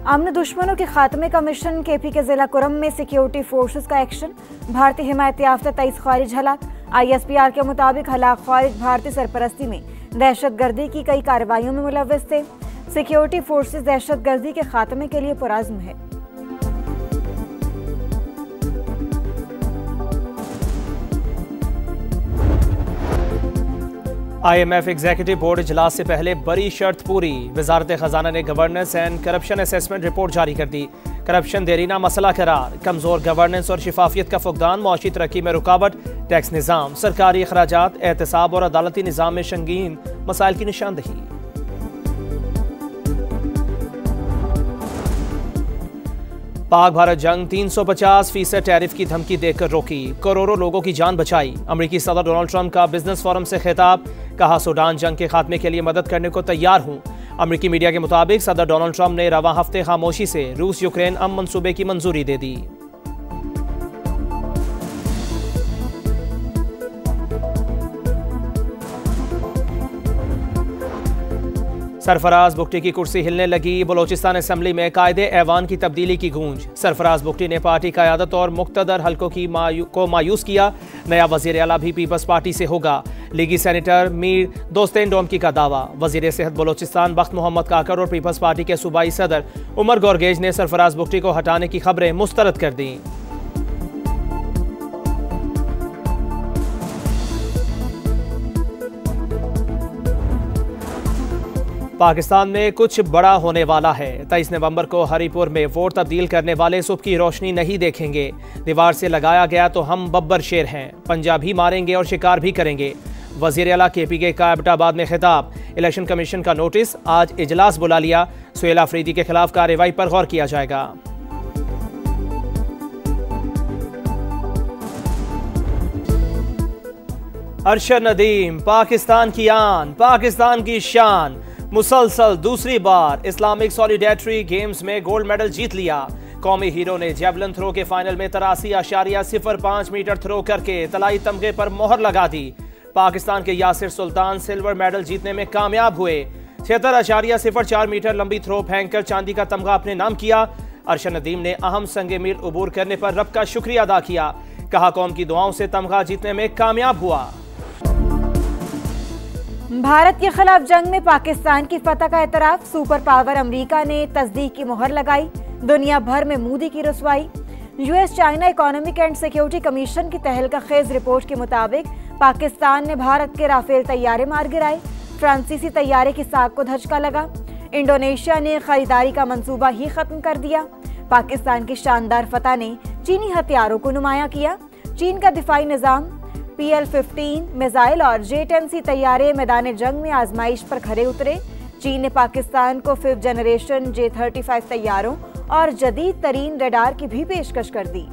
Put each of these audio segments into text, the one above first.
अमन दुश्मनों के खात्मे का मिशन। केपी के जिला कुरम में सिक्योरिटी फोर्सेस का एक्शन। भारतीय हिमायत याफ्ता 23 ख्वारिज हलाक। ISPR के मुताबिक हलाक ख्वारिज भारतीय सरपरस्ती में दहशतगर्दी की कई कार्रवाइयों में मुलव्वस थे। सिक्योरिटी फोर्सेस दहशतगर्दी के खात्मे के लिए पुरअज़्म है। IMF एग्जीक्यूटिव बोर्ड इजलास से पहले बड़ी शर्त पूरी। वजारत खजाना ने governance and corruption assessment report जारी कर दी। करप्शन देरीना मसला करार। कमजोर गवर्नेंस और शिफाफियत का फुकदान मौशी तरक्की में रुकावट। टैक्स निज़ाम, सरकारी अखराजात, एहतसाब और अदालती निज़ाम में संगीन मसाइल की निशानदही। पाक भारत जंग 350% टैरिफ की धमकी देकर रोकी। करोड़ों लोगों की जान बचाई। अमेरिकी सदर डोनाल्ड ट्रंप का बिजनेस फोरम से खिताब। कहा, सूडान जंग के खात्मे के लिए मदद करने को तैयार हूं। अमेरिकी मीडिया के मुताबिक सदर डोनाल्ड ट्रंप ने रवां हफ्ते खामोशी से रूस यूक्रेन अमन मंसूबे की मंजूरी दे दी। सरफराज बुगटी की कुर्सी हिलने लगी। बलोचिस्तान असेंबली में कायदे ऐवान की तब्दीली की गूंज। सरफराज बुगटी ने पार्टी क़यादत और मुक़्तदर हल्कों को मायूस किया। नया वज़ीर आला भी पीपल्स पार्टी से होगा। लीगी सेनेटर मीर दोस्तेन डोमकी का दावा। वज़ीर सेहत बलोचिस्तान बख्त मोहम्मद काकर और पीपल्स पार्टी के सूबाई सदर उमर गौरगेज ने सरफराज बुगटी को हटाने की खबरें मुस्तरद कर दी। पाकिस्तान में कुछ बड़ा होने वाला है। 23 नवंबर को हरिपुर में वोट तब्दील करने वाले सुबह की रोशनी नहीं देखेंगे। दीवार से लगाया गया तो हम बब्बर शेर हैं। पंजाबी मारेंगे और शिकार भी करेंगे। वज़ीर आला KPK का एबटाबाद में खिताब। इलेक्शन कमीशन का नोटिस, आज इजलास बुला लिया। सुहेल अफरीदी के खिलाफ कार्रवाई पर गौर किया जाएगा। अरशद नदीम, पाकिस्तान की आन, पाकिस्तान की शान। मुसलसल दूसरी बार इस्लामिक सॉलिडेरिटी गेम्स में गोल्ड मेडल जीत लिया। कौमी हीरो ने जेवलिन थ्रो के फाइनल में 83.05 मीटर थ्रो करके तलाई तमगे पर मोहर लगा दी। पाकिस्तान के यासिर सुल्तान सिल्वर मेडल जीतने में कामयाब हुए। 76.04 मीटर लंबी थ्रो फेंककर चांदी का तमगा अपने नाम किया। अरशद नदीम ने अहम संगे मील उबूर करने पर रब का शुक्रिया अदा किया। कहा, कौम की दुआओं से तमगा जीतने में कामयाब हुआ। भारत के खिलाफ जंग में पाकिस्तान की फतह का एतराफ। सुपर पावर अमेरिका ने तस्दीक की मोहर लगाई। दुनिया भर में मोदी की रुसवाई। US China economic and security commission की तहलका खेज रिपोर्ट के मुताबिक पाकिस्तान ने भारत के राफेल तैयारे मार गिराए। फ्रांसीसी तैयारे की साख को धचका लगा। इंडोनेशिया ने खरीदारी का मंसूबा ही खत्म कर दिया। पाकिस्तान की शानदार फतह ने चीनी हथियारों को नुमाया किया। चीन का दिफाई निज़ाम PL-15 मिसाइल और J-10C तैयारे मैदान जंग में आजमाइश पर खरे उतरे। चीन ने पाकिस्तान को 5th जनरेशन J-35 तैयारों और जदीद तरीन रडार की भी पेशकश कर दी।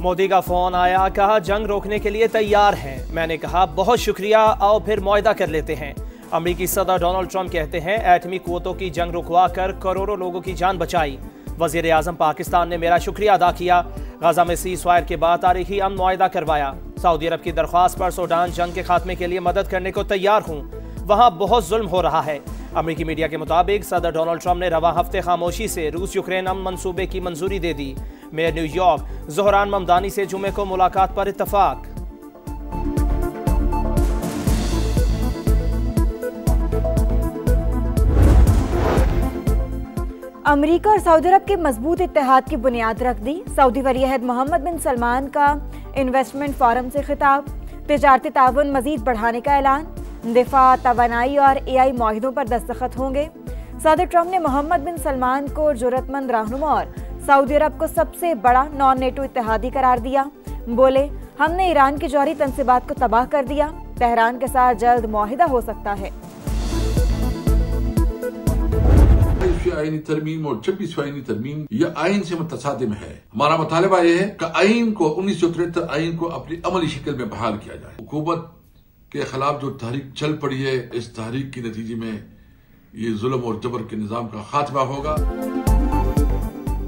मोदी का फोन आया। कहा, जंग रोकने के लिए तैयार हैं। मैंने कहा, बहुत शुक्रिया, आओ फिर मुआहदा कर लेते हैं। अमेरिकी सदर डोनाल्ड ट्रंप कहते हैं, एटमी कुव्वतों की जंग रुकवा कर करोड़ों लोगों की जान बचाई। वज़ीर आज़म पाकिस्तान ने मेरा शुक्रिया अदा किया। गाजा में सीज़फायर के बाद तारीखी अमन मुआहदा करवाया। सऊदी अरब की दरख्वास्त पर सूडान जंग के खात्मे के लिए मदद करने को तैयार हूँ। वहाँ बहुत जुल्म हो रहा है। अमेरिकी मीडिया के मुताबिक सदर डोनाल्ड ट्रंप ने रवां हफ्ते खामोशी से रूस यूक्रेन अमन मंसूबे की मंजूरी दे दी। मेयर न्यूयॉर्क ज़ोहरान ममदानी से जुमे को मुलाकात पर इत्तफाक। अमेरिका और सऊदी अरब के मजबूत इत्तेहाद की बुनियाद रख दी। सऊदी वलीअहद मोहम्मद बिन सलमान का इन्वेस्टमेंट फोरम से खिताब। तिजारती ताउन मजीद बढ़ाने का ऐलान। दिफा, तवानाई और AI मुआहिदों पर दस्तखत होंगे। सदर ट्रंप ने मोहम्मद बिन सलमान को जरूरतमंद रहनुमा और सऊदी अरब को सबसे बड़ा नॉन नेटो इत्तेहादी करार दिया। बोले, हमने ईरान की जौहरी तंसीबात को तबाह कर दिया। तेहरान के साथ जल्द मुआहिदा हो सकता है। आईनी तरमीम और 26वीं आईनी तरमीम यह आइन से मुतसादिम है। हमारा मुतालबा यह है कि आइन को 1973 आइन को अपनी अमली शक्ल में बहाल किया जाए। हुकूमत के खिलाफ जो तहरीक चल पड़ी है, इस तहरीक के नतीजे में ये जुल्म और जबर के निजाम का खात्मा होगा।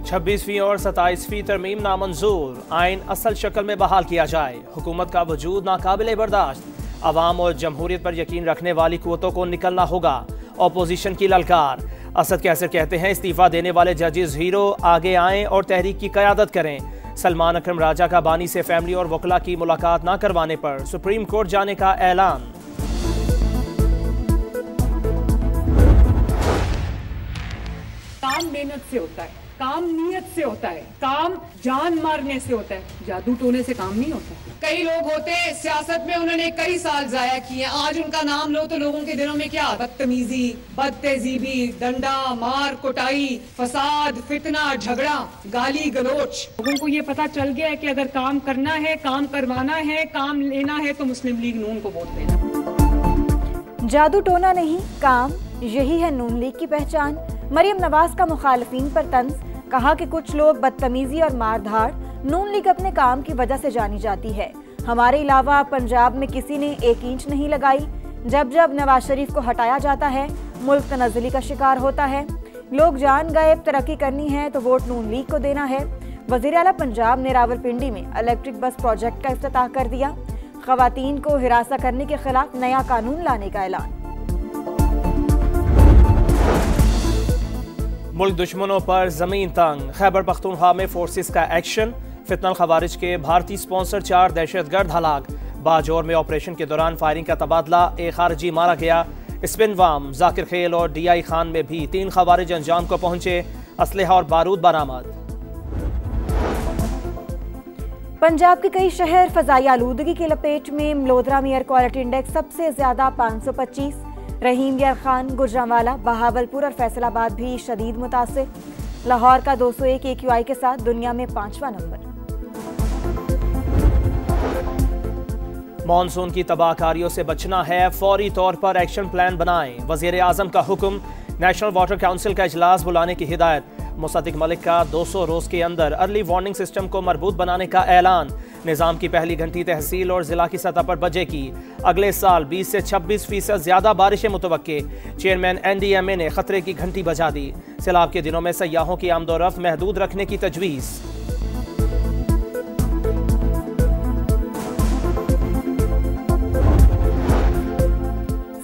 26वीं और 27वीं तरमीम नामंजूर। आइन असल शक्ल में बहाल किया जाए। हुकूमत का वजूद नाकाबिले बर्दाश्त। अवाम और जमहूरियत पर यकीन रखने वाली कुव्वतों को निकलना होगा। अपोजिशन की ललकार। असद कैसर कहते हैं इस्तीफा देने वाले जजेस हीरो आगे आएं और तहरीक की क़यादत करें। सलमान अकरम राजा का बानी से फैमिली और वकला की मुलाकात न करवाने पर सुप्रीम कोर्ट जाने का ऐलान। काम मेहनत से होता है, काम नीयत से होता है, काम जान मारने से होता है, जादू टोने से काम नहीं होता। कई लोग होते हैं सियासत में, उन्होंने कई साल जाया किए, आज उनका नाम लो तो लोगों के दिलों में क्या बदतमीजी, बदतहजीबी, डंडा मार, कुटाई, फसाद, फितना, झगड़ा, गाली गलोच। लोगों को ये पता चल गया है कि अगर काम करना है, काम करवाना है, काम लेना है तो मुस्लिम लीग नून को वोट देना। जादू टोना नहीं, काम, यही है नून लीग की पहचान। मरियम नवाज का मुखालिफिन पर तंज। कहा कि कुछ लोग बदतमीजी और मारधाड़, नून लीग अपने काम की वजह से जानी जाती है। हमारे अलावा पंजाब में किसी ने 1 इंच नहीं लगाई। जब जब नवाज शरीफ को हटाया जाता है, मुल्क तनज़्ज़ुली का शिकार होता है। लोग जान गए तरक्की करनी है तो वोट नून लीग को देना है। वज़ीर आला पंजाब ने रावलपिंडी में इलेक्ट्रिक बस प्रोजेक्ट का इफ्तिताह कर दिया। ख़वातीन को हिरासा करने के खिलाफ नया कानून लाने का ऐलान। मुल्क दुश्मनों पर जमीन तंग। खैबर पख्तूनख्वा में फोर्सेस का एक्शन। फितनल खवारिज के भारतीय स्पॉन्सर 4 दहशतगर्द हलाक। बाजौर में ऑपरेशन के दौरान फायरिंग का तबादला, एक खारजी मारा गया। स्पिनवाम, जाकिर खेल और डीआई खान में भी 3 खवारिज अंजाम को पहुंचे। असलहा और बारूद बरामद। पंजाब के कई शहर फजाई आलूदगी की लपेट में। मलोदरा में एयर क्वालिटी इंडेक्स सबसे ज्यादा 525। रहीम यार खान, गुजरांवाला, बहावलपुर और फैसलाबाद भी शदीद मुतासिर। लाहौर का 201 AQI के साथ दुनिया में 5वां नंबर। मॉनसून की तबाहकारियों से बचना है, फौरी तौर पर एक्शन प्लान बनाएं। वजीर आजम का हुक्म। नेशनल वाटर काउंसिल का इजलास बुलाने की हिदायत। मुसद्दिक मलिक का 200 रोज के अंदर अर्ली वार्निंग सिस्टम को मजबूत बनाने का ऐलान। निजाम की पहली घंटी तहसील और जिला की सतह पर बजेगी। अगले साल 20 से 26% ज्यादा बारिशें मुतवक्के। चेयरमैन NDMA ने खतरे की घंटी बजा दी। सैलाब के दिनों में सयाहों की आमदोरफ्त महदूद रखने की तजवीज़।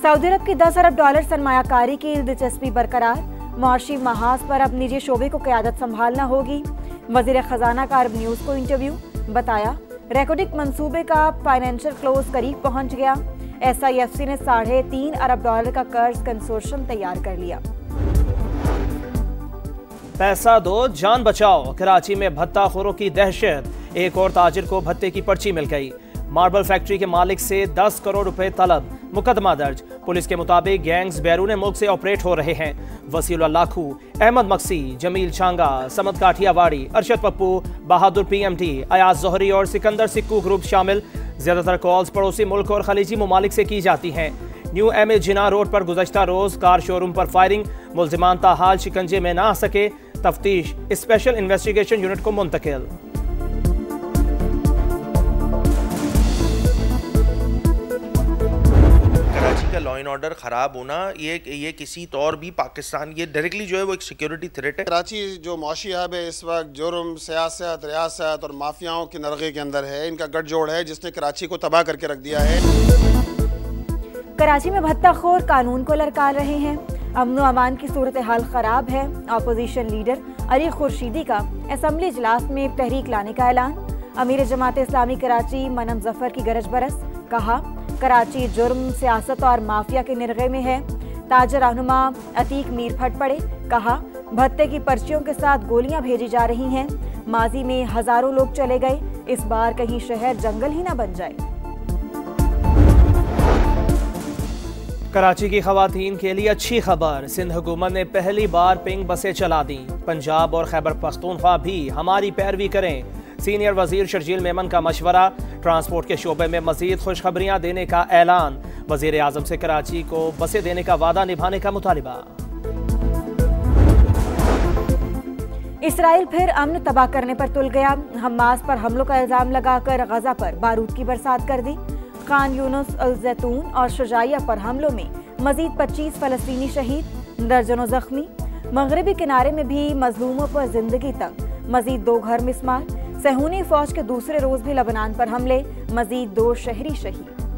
सऊदी अरब की $10 अरब सरमायाकारी की दिलचस्पी बरकरार। मुआशी महाज पर अब निजी शोबे को क़यादत संभालना होगी। वज़ीर ख़जाना का अरब न्यूज़ को इंटरव्यू। बताया रेकोडिक मंसूबे का फाइनेंशियल क्लोज करीब पहुंच गया। SIFC ने $3.5 अरब का कर्ज कंसोर्शियम तैयार कर लिया। पैसा दो जान बचाओ। कराची में भत्ताखोरों की दहशत। एक और ताजिर को भत्ते की पर्ची मिल गई। मार्बल फैक्ट्री के मालिक से 10 करोड़ रुपए तलब। मुकदमा दर्ज। पुलिस के मुताबिक गैंग्स बैरून मुल्क से ऑपरेट हो रहे हैं। वसीउल्लाह लाखू, अहमद मक्सी, जमील छांगा, समद काठियावाड़ी, अरशद पप्पू, बहादुर PMT, अयाज जोहरी और सिकंदर सिक्कू ग्रुप शामिल। ज्यादातर कॉल्स पड़ोसी मुल्क और खलीजी ममालिक से की जाती हैं। न्यू MA जिना रोड पर गुज़श्ता रोज कार शोरूम पर फायरिंग। मुल्जिमान ताहाल शिकंजे में ना आ सके। तफ्तीश स्पेशल इन्वेस्टिगेशन यूनिट को मुंतकिल। का लॉ एंड ऑर्डर ख़राब होना ये किसी तौर भी पाकिस्तान, ये डायरेक्टली जो है वो एक सिक्योरिटी थ्रेट है। कराची जो मौशी हब है इस वक्त जुर्म, सियासत, रियासत और माफियाओं के नरगे के अंदर है। इनका गठजोड़ है जिसने कराची को तबाह करके रख दिया है। कराची में भत्ताखोर कानून को ललकार रहे हैं। अमन व अमान की सूरत हाल खराब है। अपोजिशन लीडर अली खुर्शीदी का असम्बली इजलास में तहरीक लाने का ऐलान। अमीर जमात इस्लामी कराची मनम जफर की गरज बरस। कहा कराची जुर्म, सियासत और माफिया के निर्गे में है। ताजर रहनुमा अतीक मीर फट पड़े। कहा भत्ते की पर्चियों के साथ गोलियां भेजी जा रही हैं। माजी में हजारों लोग चले गए, इस बार कहीं शहर जंगल ही ना बन जाए। कराची की खवातीन के लिए अच्छी खबर। सिंध हुकूमत ने पहली बार पिंक बसें चला दी। पंजाब और खैबर पख्तूनख्वा भी हमारी पैरवी करें। सीनियर वजीर शर्जील मेमन का मशवरा। ट्रांसपोर्ट के शोबे में मजीद खुशखबरियां देने का ऐलान। वजीर आजम से कराची को बसें देने का वादा निभाने का मुतालिबा। इसराइल फिर अमन तबाह करने पर तुल गया। हमास पर हमलों का इल्जाम लगाकर गजा पर बारूद की बरसात कर दी। खान यूनुस, अल जैतून और शुजाइया पर हमलों में मजीद 25 फलस्तीनी शहीद, दर्जनों जख्मी। मगरबी किनारे में भी मजलूमों पर जिंदगी तक, मजीद 2 घर मिस्मार। सहूनी फौज के दूसरे रोज भी लबनान पर हमले, मजीद 2 शहरी शहीद।